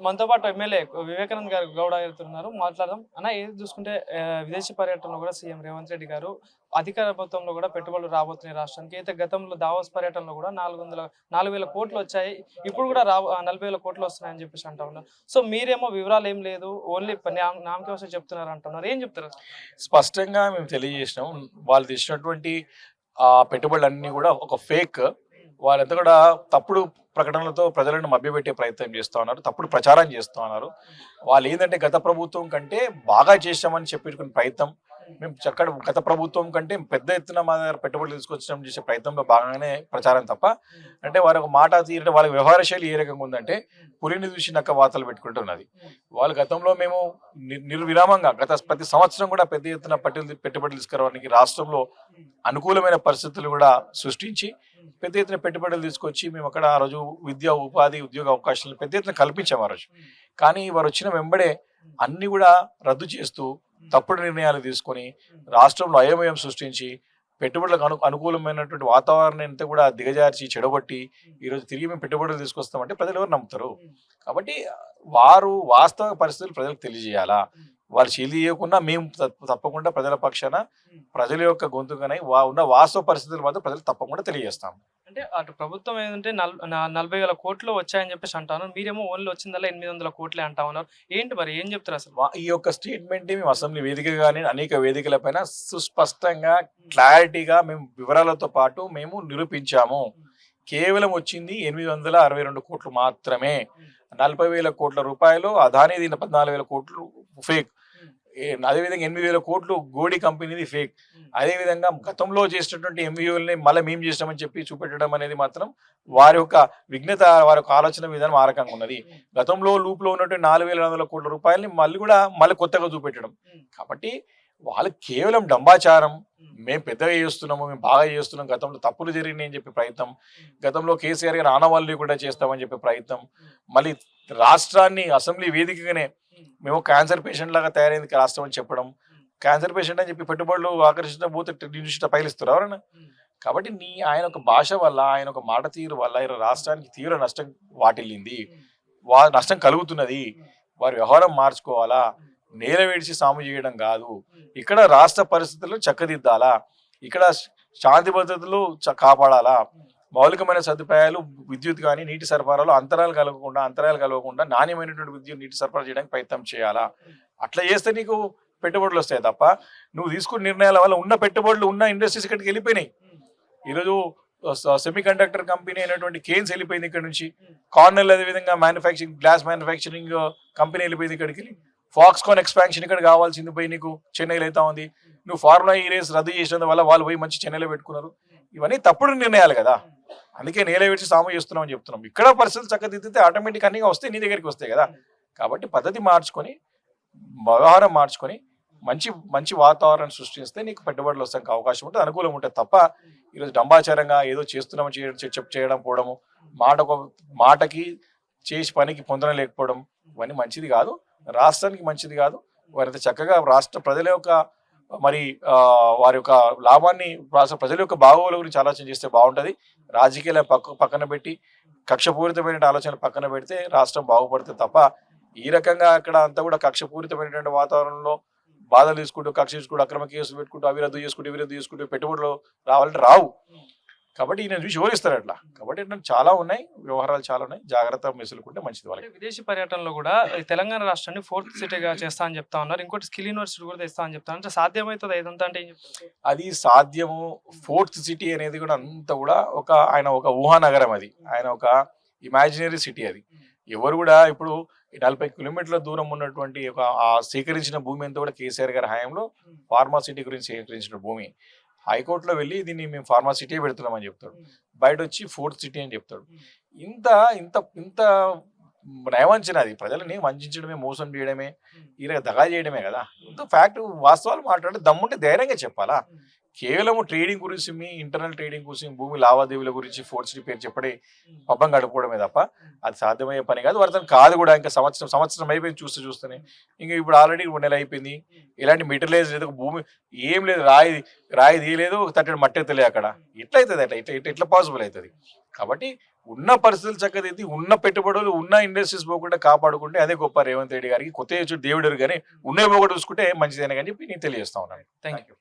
మనతో పాటు ఎమ్మెల్యే వివేకానంద్ గారు గౌడ గారితో ఉన్నారు. మాట్లాడదాం. అన్న ఏది చూసుకుంటే విదేశీ పర్యటనలో కూడా సీఎం రేవంత్ రెడ్డి గారు అధికార ప్రభుత్వంలో కూడా పెట్టుబడులు రాబోతున్నాయి రాష్ట్రానికి. అయితే గతంలో దావోస్ పర్యటనలో కూడా 4,000 కోట్లు వచ్చాయి. ఇప్పుడు కూడా 40,000 కోట్లు వస్తున్నాయని చెప్పేసి అంటా ఉన్నారు. సో మీరేమో వివరాలు ఏం లేదు, ఓన్లీ నామకే చెప్తున్నారు అంటున్నారు. ఏం చెప్తారు? స్పష్టంగా మేము తెలియజేసినాం. వాళ్ళు తెచ్చినటువంటి పెట్టుబడులన్నీ కూడా ఒక ఫేక్. వాళ్ళంతా కూడా తప్పుడు ప్రకటనలతో ప్రజలను మభ్యపెట్టే ప్రయత్నం చేస్తూ ఉన్నారు, తప్పుడు ప్రచారం చేస్తూ ఉన్నారు. వాళ్ళు ఏంటంటే గత ప్రభుత్వం కంటే బాగా చేశామని చెప్పేటువంటి ప్రయత్నం, మేము చక్కడ గత ప్రభుత్వం కంటే పెద్ద ఎత్తున మా దగ్గర పెట్టుబడులు తీసుకొచ్చడం చేసే ప్రయత్నంలో భాగంగానే ప్రచారం తప్ప, అంటే వారి ఒక మాట తీరంటే వాళ్ళ వ్యవహార శైలి ఏ రకంగా ఉందంటే పులిని చూసి నక్క వార్తలు పెట్టుకుంటున్నది. వాళ్ళు గతంలో మేము నిర్విరామంగా ప్రతి సంవత్సరం కూడా పెద్ద ఎత్తున పెట్టుబడులు తీసుకురావడానికి రాష్ట్రంలో అనుకూలమైన పరిస్థితులు కూడా సృష్టించి పెద్ద ఎత్తున పెట్టుబడులు తీసుకొచ్చి మేము అక్కడ ఆ రోజు విద్యా ఉపాధి ఉద్యోగ అవకాశాలను పెద్ద ఎత్తున కల్పించాము ఆ రోజు. కానీ వారు వచ్చిన వెంబడే అన్ని కూడా రద్దు చేస్తూ తప్పుడు నిర్ణయాలు తీసుకొని రాష్ట్రంలో అయోమయం సృష్టించి పెట్టుబడులకు అనుకూలమైనటువంటి వాతావరణం అంతా కూడా దిగజార్చి చెడగొట్టి ఈరోజు తిరిగి మేము పెట్టుబడులు తీసుకొస్తామంటే ప్రజలు ఎవరు నమ్ముతారు? కాబట్టి వారు వాస్తవ పరిస్థితులు ప్రజలకు తెలియజేయాలా. వాళ్ళు చేయకుండా మేము తప్పకుండా ప్రజల పక్షాన ప్రజల యొక్క గొంతుగానే ఉన్న వాస్తవ పరిస్థితులు మాత్రం ప్రజలు తప్పకుండా తెలియజేస్తాం. అంటే అటు ప్రభుత్వం ఏంటంటే 40,000 కోట్లు వచ్చాయని చెప్పేసి అంటాను, మీరేమో ఓన్లీ వచ్చిందల్లా 800 కోట్లే అంటా ఉన్నారు. ఏంటి మరి ఏం చెప్తారు అసలు? ఈ యొక్క స్టేట్మెంట్ మేము అసెంబ్లీ వేదికగానే అనేక వేదికలపైన సుస్పష్టంగా క్లారిటీగా మేము వివరాలతో పాటు మేము నిరూపించాము. కేవలం వచ్చింది 862 కోట్లు మాత్రమే. 40,000 కోట్ల రూపాయలు అదానీ దీని 14,000 కోట్లు ఫేక్. అదేవిధంగా 8,000 కోట్లు గోడి కంపెనీది ఫేక్. అదేవిధంగా గతంలో చేసినటువంటి ఎంవీఓల్ని మళ్ళీ మేము చేసినామని చెప్పి చూపెట్టడం అనేది మాత్రం వారి యొక్క విఘ్నత, వారి యొక్క ఆలోచన విధానం ఆ రకంగా ఉన్నది. గతంలో లూప్లో ఉన్నటువంటి 4,400 కోట్ల రూపాయలని మళ్ళీ కొత్తగా చూపెట్టడం. కాబట్టి వాళ్ళు కేవలం డంబాచారం, మేము పెద్దగా చేస్తున్నాము, మేము బాగా చేస్తున్నాం, గతంలో తప్పులు జరిగినాయి అని చెప్పే ప్రయత్నం, గతంలో కేసీఆర్ గారు ఆనవాళ్ళు కూడా చేస్తామని చెప్పే ప్రయత్నం, మళ్ళీ రాష్ట్రాన్ని అసెంబ్లీ వేదికగానే మేము క్యాన్సర్ పేషెంట్ లాగా తయారైంది రాష్ట్రం అని చెప్పడం, క్యాన్సర్ పేషెంట్ అని చెప్పి పెట్టుబడులు ఆకర్షించిన పోతే పైలిస్తారు ఎవరైనా. కాబట్టి ఆయన ఒక భాష వల్ల, ఆయన ఒక మాట తీరు వల్ల రాష్ట్రానికి తీవ్ర నష్టం వాటిల్లింది, నష్టం కలుగుతున్నది. వారి వ్యవహారం మార్చుకోవాలా, నేల వేడిచి సాము చేయడం కాదు. ఇక్కడ రాష్ట్ర పరిస్థితులను చక్కదిద్దాలా, ఇక్కడ శాంతి భద్రతలు కాపాడాలా, మౌలికమైన సదుపాయాలు విద్యుత్ కానీ నీటి సరఫరాలో అంతరాలు కలగకుండా నాణ్యమైనటువంటి విద్యుత్ నీటి సరఫరా చేయడానికి ప్రయత్నం చేయాలా. అట్లా చేస్తే నీకు పెట్టుబడులు వస్తాయి తప్ప నువ్వు తీసుకున్న నిర్ణయాల వల్ల ఉన్న పెట్టుబడులు ఉన్న ఇండస్ట్రీస్ ఇక్కడికి వెళ్ళిపోయినాయి. ఈరోజు సెమీ కండక్టర్ కంపెనీ అయినటువంటి కేన్స్ వెళ్ళిపోయింది ఇక్కడ నుంచి, కార్నెల్ అదేవిధంగా గ్లాస్ మ్యానుఫ్యాక్చరింగ్ కంపెనీ వెళ్ళిపోయింది ఇక్కడికి, ఫాక్స్కాన్ ఎక్స్పాన్షన్ ఇక్కడ కావాల్సింది పోయి నీకు చెన్నైలో అవుతా ఉంది. నువ్వు ఫార్ములా ఈ రేస్ రద్దు చేసినందు వల్ల వాళ్ళు పోయి మంచి చెన్నైలో పెట్టుకున్నారు. ఇవన్నీ తప్పుడు నిర్ణయాలు కదా, అందుకే నేల విడిచి సాము చేస్తున్నాం అని చెప్తున్నాం. ఇక్కడ పరిస్థితులు చక్కదిద్దితే ఆటోమేటిక్ అన్నీ వస్తాయి, నీ దగ్గరికి వస్తాయి కదా. కాబట్టి పద్ధతి మార్చుకొని, వ్యవహారం మార్చుకొని మంచి వాతావరణం సృష్టిస్తే నీకు పెట్టుబడులు వస్తానికి అవకాశం ఉంటుంది, అనుకూలం ఉంటుంది. తప్ప ఈరోజు డంబాచారంగా ఏదో చేస్తున్నాము చేయడం పోవడము, మాటకి చేసి పనికి పొందడం లేకపోవడం ఇవన్నీ మంచిది కాదు, రాష్ట్రానికి మంచిది కాదు. వారైతే చక్కగా రాష్ట్ర ప్రజల యొక్క వారి యొక్క లాభాన్ని, రాష్ట్ర ప్రజల యొక్క బాగోగుల గురించి ఆలోచన చేస్తే బాగుంటుంది. రాజకీయాల పక్కన పెట్టి కక్షపూరితమైన ఆలోచన పక్కన పెడితే రాష్ట్రం బాగుపడుతుంది తప్ప ఈ రకంగా అక్కడ అంతా కూడా కక్షపూరితమైనటువంటి వాతావరణంలో బాధలు తీసుకుంటూ, కక్ష తీసుకుంటూ, అక్రమ కేసులు పెట్టుకుంటూ, అవి రద్దు చేసుకుంటూ పెట్టుబడులు రావాలంటే రావు. కాబట్టి ఈయన చూసి వివరిస్తారు అట్లా. కాబట్టి చాలా ఉన్నాయి, వ్యవహారాలు చాలా ఉన్నాయి, జాగ్రత్త మెసులుకుంటే మంచిది. వాళ్ళకి విదేశీ పర్యటనలో కూడా తెలంగాణ రాష్ట్రాన్ని 4th సిటీగా చేస్తా అని చెప్తా ఉన్నారు. ఇంకోటి స్కిల్ యూనివర్సిటీ కూడా తెస్తా అని చెప్తా అంటే సాధ్యమవుతుంది ఇదంతా అంటే? అది సాధ్యము. 4th సిటీ అనేది కూడా అంతా కూడా ఆయన ఒక ఊహానగరం, అది ఆయన ఒక ఇమాజినరీ సిటీ. అది ఎవరు కూడా ఇప్పుడు 40 కిలోమీటర్ల దూరం ఉన్నటువంటి ఆ సేకరించిన భూమి అంతా కూడా కేసీఆర్ గారి హయాంలో ఫార్మా సిటీ గురించి సేకరించిన భూమి. హైకోర్టులో వెళ్ళి దీన్ని మేము ఫార్మా సిటీ పెడుతున్నామని చెప్తాడు, బయట వచ్చి 4th సిటీ అని చెప్తాడు. ఇంత ఇంత ఇంత నయవంచన, అది ప్రజలని వంచడమే, మోసం చేయడమే, ఈ దగా చేయడమే కదా. ఇంత ఫ్యాక్ట్ వాస్తవాలు మాట్లాడే దమ్ముంటే ధైర్యంగా చెప్పాలా. కేవలం ట్రేడింగ్ గురించి, మీ ఇంటర్నల్ ట్రేడింగ్ గురించి, భూమి లావాదేవీల గురించి ఫోర్స్ని పేరు చెప్పడే పబ్బం గడుపుకోవడమే తప్ప అది సాధ్యమయ్యే పని కాదు. వర్తం కాదు కూడా. ఇంకా సంవత్సరం అయిపోయింది చూస్తూనే. ఇంకా ఇప్పుడు ఆల్రెడీ 2 నెలలు అయిపోయింది. ఎలాంటి మెటీరియలైజ్ లేదు, భూమి ఏం లేదు, రాయి లేదు, తట్టడి మట్టి తెలియదు అక్కడ. ఎట్లా అవుతుంది అట్లా? ఎట్లా పాసిబుల్ అవుతుంది? కాబట్టి ఉన్న పరిస్థితులు చక్కదిద్ది, ఉన్న పెట్టుబడులు, ఉన్న ఇండస్ట్రీస్ పోకుండా కాపాడుకుంటే అదే గొప్ప రేవంత్ రెడ్డి గారికి. కొత్త దేవుడు కానీ ఉన్నవి పోకుండా చూసుకుంటే మంచిదేనా అని చెప్పి నేను తెలియజేస్తా ఉన్నాను. Thank you.